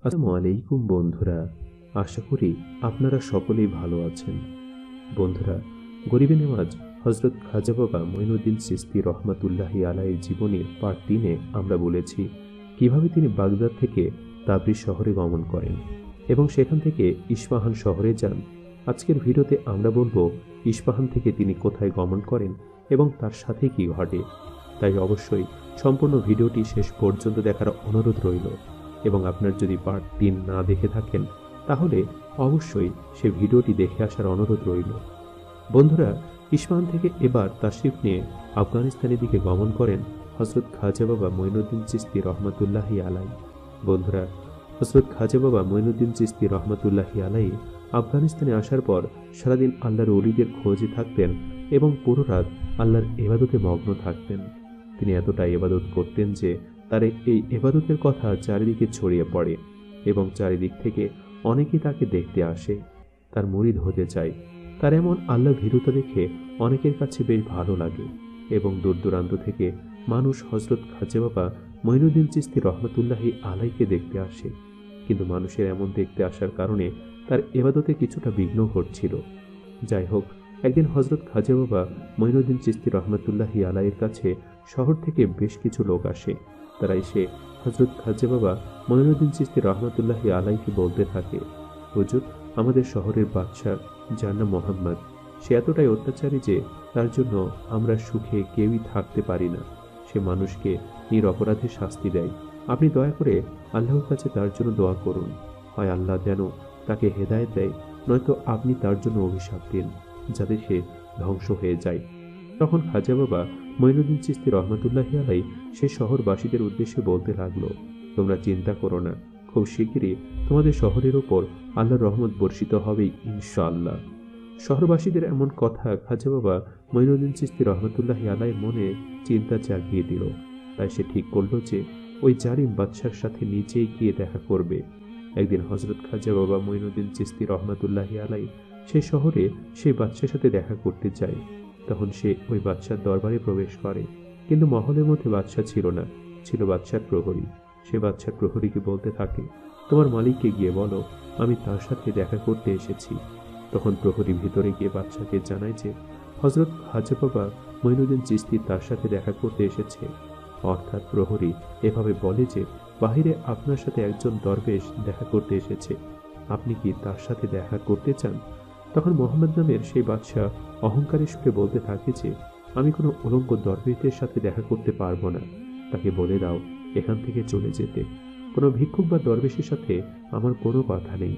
আসসালামু আলাইকুম বন্ধুরা। আশা করি আপনারা সকলেই ভালো আছেন। বন্ধুরা, গরিবে নেওয়াজ হজরত খাজা বাবা মঈনুদ্দিন চিশতি রহমাতুল্লাহি আলাইহির জীবনীর পার্ট 3-এ আমরা বলেছি কিভাবে তিনি বাগদাদ থেকে তাবরিজ শহরে গমন করেন এবং সেখান থেকে ইস্পাহান শহরে যান। আজকের ভিডিওতে আমরা বলবো ইস্পাহান থেকে তিনি কোথায় গমন করেন এবং তার সাথে কি ঘটে। তাই অবশ্যই সম্পূর্ণ ভিডিওটি শেষ পর্যন্ত দেখার অনুরোধ রইল এবং আপনার যদি পার্ট 3 না দেখে থাকেন তাহলে অবশ্যই সে ভিডিওটি দেখে আসার অনুরোধ রইল। বন্ধুরা, ইস্পাহান থেকে এবার তাশরিফ নিয়ে আফগানিস্তানের দিকে গমন করেন হজরত খাজা বাবা মঈনুদ্দিন চিশতি রহমাতুল্লাহি আলাই। বন্ধুরা, হজরত খাজা বাবা মঈনুদ্দিন চিশতি রহমাতুল্লাহি আলাই আফগানিস্তানে আসার পর সারাদিন আল্লাহর ওলিদের খোঁজে থাকতেন এবং পুরো রাত আল্লাহর ইবাদতে মগ্ন থাকতেন। তিনি এতটা ইবাদত করতেন যে তার এই ইবাদতের কথা চারিদিকে ছড়িয়ে পড়ে এবং চারিদিক থেকে অনেকেই তাকে দেখতে আসে, তার মুরিদ হতে চায়। তার এমন আল্লাহ ভীরুতা দেখে অনেকের কাছে বেশ ভালো লাগে এবং দূর দূরান্ত থেকে মানুষ হজরত খাজা বাবা মঈনুদ্দিন চিশতি রহমাতুল্লাহি আলাইকে দেখতে আসে। কিন্তু মানুষের এমন দেখতে আসার কারণে তার ইবাদতে কিছুটা বিঘ্ন ঘটছিল। যাই হোক, একদিন হজরত খাজা বাবা মঈনুদ্দিন চিশতি রহমাতুল্লাহি আলাইয়ের কাছে শহর থেকে বেশ কিছু লোক আসে। তারা এসে হজরত খাজা বাবা মঈনুদ্দিন চিশতি রহমাতুল্লাহি আলাইকে বলতে থাকে, হুজুর, আমাদের শহরের বাদশাহ যার নাম মোহাম্মদ, সে এতটাই অত্যাচারী যে তার জন্য আমরা সুখে কেউই থাকতে পারি না। সে মানুষকে নিরপরাধে শাস্তি দেয়। আপনি দয়া করে আল্লাহর কাছে তার জন্য দোয়া করুন। হয় আল্লাহ যেন তাকে হেদায়েত দেয়, নয়তো আপনি তার জন্য অভিশাপ দিন যাতে সে ধ্বংস হয়ে যায়। তখন খাজা বাবা মঈনুদ্দিন চিশতি রহমাতুল্লাহি আলাই সে শহরবাসীদের উদ্দেশ্যে বলতে লাগলো, তোমরা চিন্তা করো না, খুব শিগগিরই তোমাদের শহরের ওপর আল্লাহর রহমত বর্ষিত হবেই ইনশাআল্লাহ। শহরবাসীদের এমন কথা খাজা বাবা মঈনুদ্দিন চিশতি রহমাতুল্লাহি আলাইয়ের মনে চিন্তা জাগিয়ে দিল। তাই সে ঠিক করলো যে ওই জালিম বাদশার সাথে নিজেই গিয়ে দেখা করবে। একদিন হজরত খাজা বাবা মঈনুদ্দিন চিশতি রহমাতুল্লাহি আলাই সে শহরে সেই বাদশার সাথে দেখা করতে যায়। তখন সে ওই বাদশার দরবারে প্রবেশ করে, কিন্তু মহলের মধ্যে বাদশা ছিল না, ছিল বাদশার প্রহরী। সে বাদশার প্রহরীকে বলতে থাকে, তোমার মালিককে গিয়ে বলো আমি তার সাথে দেখা করতে এসেছি। তখন প্রহরী ভিতরে গিয়ে বাদশাকে জানায় যে হজরত খাজা বাবা মঈনুদ্দিন চিশতি তার সাথে দেখা করতে এসেছে। অর্থাৎ প্রহরী এভাবে বলে যে বাহিরে আপনার সাথে একজন দরবেশ দেখা করতে এসেছে, আপনি কি তার সাথে দেখা করতে চান? তখন মোহাম্মদ নামের সেই বাদশাহ অহংকারের সুরে বলতে থাকে যে আমি কোনো উলঙ্গ দরবেশদের সাথে দেখা করতে পারবো না, তাকে বলে দাও এখান থেকে চলে যেতে। কোনো ভিক্ষুক বা দরবেশের সাথে আমার কোনো কথা নেই।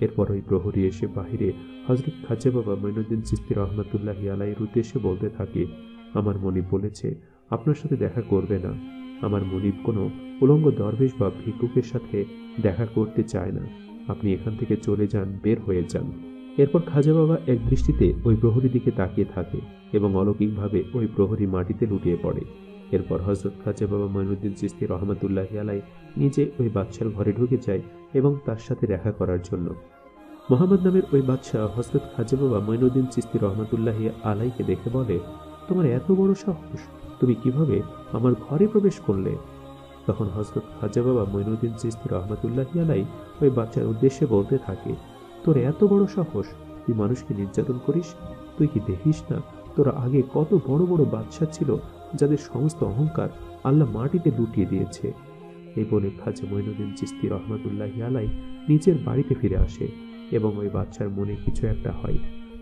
এরপর ওই প্রহরী এসে বাহিরে হজরত খাজা বাবা মঈনুদ্দিন চিশতি রহমাতুল্লাহি আলাইহির উদ্দেশ্যে বলতে থাকে, আমার মনিব বলেছে আপনার সাথে দেখা করবে না। আমার মনিব কোনো উলঙ্গ দরবেশ বা ভিক্ষুকের সাথে দেখা করতে চায় না। আপনি এখান থেকে চলে যান, বের হয়ে যান। এরপর খাজা বাবা এক দৃষ্টিতে ওই প্রহরীর দিকে তাকিয়ে থাকে এবং অলৌকিকভাবে ওই প্রহরী মাটিতে লুটিয়ে পড়ে। এরপর হজরত খাজা বাবা মঈনুদ্দিন চিশতি রহমাতুল্লাহি আলাই নিজে ওই বাদশার ঘরে ঢুকে যায় এবং তার সাথে দেখা করার জন্য। মোহাম্মদ নামের ওই বাদশাহ হজরত খাজা বাবা মঈনুদ্দিন চিশতি রহমাতুল্লাহি আলাইকে দেখে বলে, তোমার এত বড় সাহস, তুমি কিভাবে আমার ঘরে প্রবেশ করলে? তখন হজরত খাজা বাবা মঈনুদ্দিন চিশতি রহমাতুল্লাহি আলাই ওই বাদশার উদ্দেশ্যে বলতে থাকে, তোর এত বড় সাহস, তুই মানুষকে নির্যাতন করিস? তুই কি দেখিস না তোরা আগে কত বড় বড় বাদশা ছিল যাদের সমস্ত অহংকার আল্লাহ মাটিতে লুটিয়ে দিয়েছে? এই বলে খাজা মঈনুদ্দিন চিশতি রহমাতুল্লাহি আলাই নিজের বাড়িতে ফিরে আসে এবং ওই বাদশার মনে কিছু একটা হয়,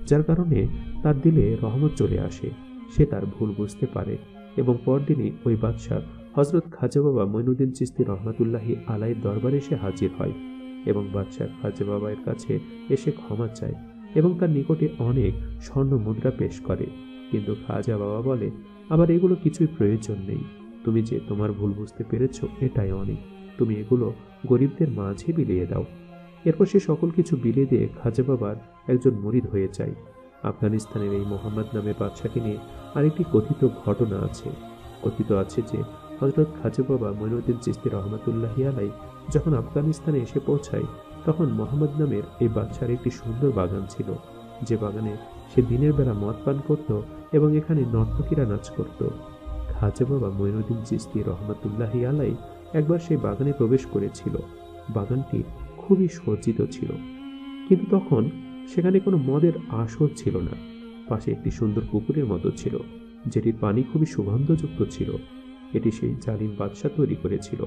যার কারণে তার দিলে রহমত চলে আসে। সে তার ভুল বুঝতে পারে এবং পরদিনই ওই বাদশাহ হজরত খাজা বাবা মঈনুদ্দিন চিশতি রহমাতুল্লাহি আলাইয়ের দরবারে এসে হাজির হয় এবং বাদশাহ খাজা বাবার কাছে এসে ক্ষমা চায় এবং তার নিকটে অনেক স্বর্ণ মুদ্রা পেশ করে। কিন্তু খাজা বাবা বলে, আবার এগুলো কিছুই প্রয়োজন নেই, তুমি যে তোমার ভুল বুঝতে পেরেছ এটাই অনেক, তুমি এগুলো গরিবদের মাঝে বিলিয়ে দাও। এরপর সে সকল কিছু বিলিয়ে দিয়ে খাজা বাবার একজন মুরিদ হয়ে যায়। আফগানিস্তানের এই মোহাম্মদ নামের বাদশাকে নিয়ে আরেকটি কথিত ঘটনা আছে। কথিত আছে যে হজরত খাজা বাবা মঈনুদ্দিন চিশতি রহমাতুল্লাহি আলাই যখন আফগানিস্তানে এসে পৌঁছায় তখন মোহাম্মদ নামের এই বাদশার একটি সুন্দর বাগান ছিল, যে বাগানে সে দিনের বেলা মদ পান করত এবং এখানে নর্তকীরা নাচ করত। খাজা বাবা মঈনুদ্দিন চিশতি রহমাতুল্লাহি আলাই একবার সেই বাগানে প্রবেশ করেছিল বাগানটি খুবই সজ্জিত ছিল, কিন্তু তখন সেখানে কোনো মদের আসর ছিল না। পাশে একটি সুন্দর পুকুরের মতো ছিল, যেটির পানি খুবই সুগন্ধযুক্ত ছিল। এটি সেই জালিম বাদশাহ তৈরি করেছিল।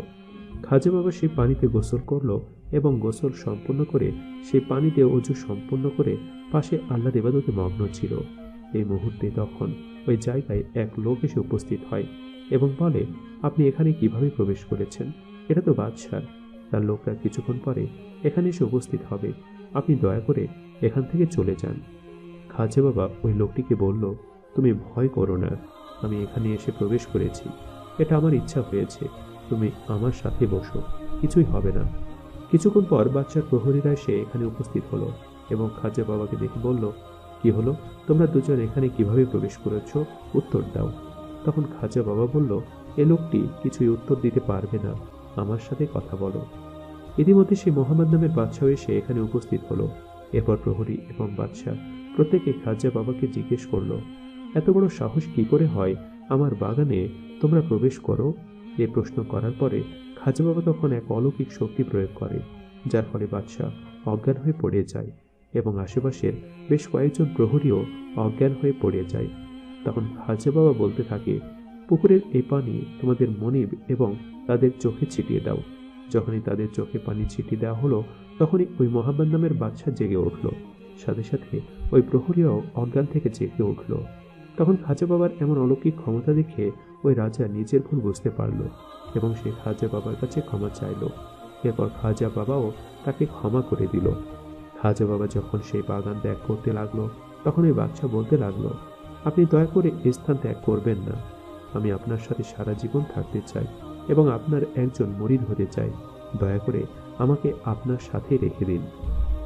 খাজা বাবা সেই পানিতে গোসল করলো এবং গোসল সম্পন্ন করে সেই পানিতে অজু সম্পন্ন করে পাশে আল্লাহর ইবাদতে মগ্ন ছিল। এই মুহূর্তে তখন ওই জায়গায় এক লোক এসে উপস্থিত হয় এবং বলে, আপনি এখানে কিভাবে প্রবেশ করেছেন? এটা তো বাদশাহ। তার লোকরা কিছুক্ষণ পরে এখানে এসে উপস্থিত হবে, আপনি দয়া করে এখান থেকে চলে যান। খাজা বাবা ওই লোকটিকে বলল, তুমি ভয় করো না, আমি এখানে এসে প্রবেশ করেছি, এটা আমার ইচ্ছা হয়েছে, তুমি আমার সাথে বসো, কিছুই হবে না। কিছুক্ষণ পর বাদশার প্রহরীরা এসে এখানে উপস্থিত হলো এবং খাজা বাবাকে দেখে বলল, কি হলো, তোমরা দুজন এখানে কিভাবে প্রবেশ করেছ? উত্তর দাও। তখন খাজা বাবা বলল, এ লোকটি কিছুই উত্তর দিতে পারবে না, আমার সাথে কথা বলো। ইতিমধ্যে সেই মোহাম্মদ নামের বাদশাহ এসে এখানে উপস্থিত হলো। এরপর প্রহরী এবং বাদশাহ প্রত্যেকে খাজা বাবাকে জিজ্ঞেস করলো, এত বড় সাহস কি করে হয় আমার বাগানে তোমরা প্রবেশ করো? এ প্রশ্ন করার পরে খাজা বাবা তখন এক অলৌকিক শক্তি প্রয়োগ করে, যার ফলে বাদশাহ অজ্ঞান হয়ে পড়ে যায় এবং আশেপাশের বেশ কয়েকজন প্রহরীও অজ্ঞান হয়ে পড়ে যায়। তখন খাজা বাবা বলতে থাকে, পুকুরের এই পানি তোমাদের মনিব এবং তাদের চোখে ছিটিয়ে দাও। যখনই তাদের চোখে পানি ছিটিয়ে দেওয়া হলো, তখনই ওই মোহাম্মদ নামের বাদশাহ জেগে উঠল। সাথে সাথে ওই প্রহরীও অজ্ঞান থেকে জেগে উঠল। তখন খাজা বাবার এমন অলৌকিক ক্ষমতা দেখে ওই রাজা নিজের ভুল বুঝতে পারল এবং সে খাজা বাবার কাছে ক্ষমা চাইল। এরপর খাজা বাবাও তাকে ক্ষমা করে দিল। খাজা বাবা যখন সেই বাগান ত্যাগ করতে লাগলো, তখন ওই বাদশাহ বলতে লাগলো, আপনি দয়া করে এই স্থান ত্যাগ করবেন না, আমি আপনার সাথে সারা জীবন থাকতে চাই এবং আপনার একজন মুরিদ হতে চাই, দয়া করে আমাকে আপনার সাথে রেখে দিন।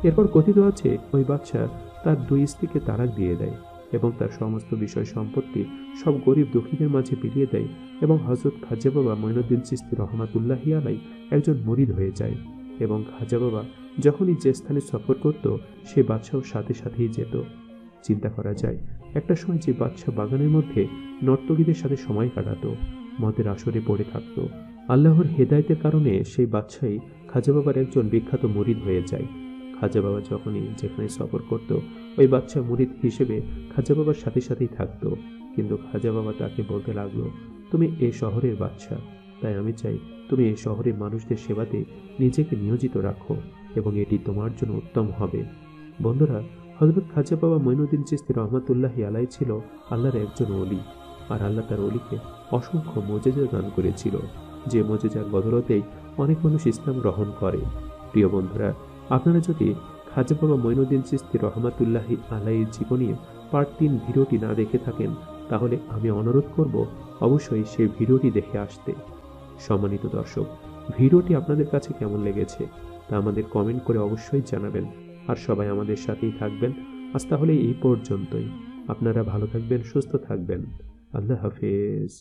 এরপর কথিত আছে ওই বাদশাহ তার দুই স্ত্রীকে তালাক দিয়ে দেয় এবং তার সমস্ত বিষয় সম্পত্তি সব গরিব দুঃখীদের মাঝে বিলিয়ে দেয় এবং হযরত খাজা বাবা মঈনুদ্দিন চিশতি রহমাতুল্লাহি আলাইহি একজন মুরিদ হয়ে যায়। এবং খাজা বাবা যখনই যে স্থানে সফর করত, সে বাদশাহ সাথে সাথেই যেত। চিন্তা করা যায়, একটা সময় যে বাদশাহ বাগানের মধ্যে নর্তকীদের সাথে সময় কাটাতো, মদের আসরে পড়ে থাকত, আল্লাহর হেদায়েতের কারণে সেই বাদশাহী খাজা বাবার একজন বিখ্যাত মুরিদ হয়ে যায়। খাজা বাবা যখনই যেখানে সফর করত, ওই বাদশাহ মুরিদ হিসেবে খাজা বাবার সাথে সাথেই থাকত। কিন্তু খাজা বাবা তাকে বলতে লাগলো, তুমি এই শহরের বাদশাহ, তাই আমি চাই তুমি এই শহরের মানুষদের সেবাতে নিজেকে নিয়োজিত রাখো এবং এটি তোমার জন্য উত্তম হবে। বন্ধুরা, হযরত খাজা বাবা মঈনুদ্দিন চিশতি রহমাতুল্লাহি আলাইহি ছিল আল্লাহর একজন ওলি, আর আল্লাহ তার ওলিকে অসংখ্য মুজিজা দান করেছিল, যে মুজিজার বদলতেই অনেক মানুষ ইসলাম গ্রহণ করে। প্রিয় বন্ধুরা, আপনারা যদি খাজা বাবা মঈনুদ্দিন চিশতি রহমাতুল্লাহি আলাইহির জীবনী পার্ট 3 ভিডিওটি না দেখে থাকেন, তাহলে আমি অনুরোধ করব অবশ্যই সেই ভিডিওটি দেখে আসতে। সম্মানিত দর্শক, ভিডিওটি আপনাদের কাছে কেমন লেগেছে তা আমাদের কমেন্ট করে অবশ্যই জানাবেন, আর সবাই আমাদের সাথেই থাকবেন। আজ তাহলে এই পর্যন্তই। আপনারা ভালো থাকবেন, সুস্থ থাকবেন। আল্লাহ হাফেজ।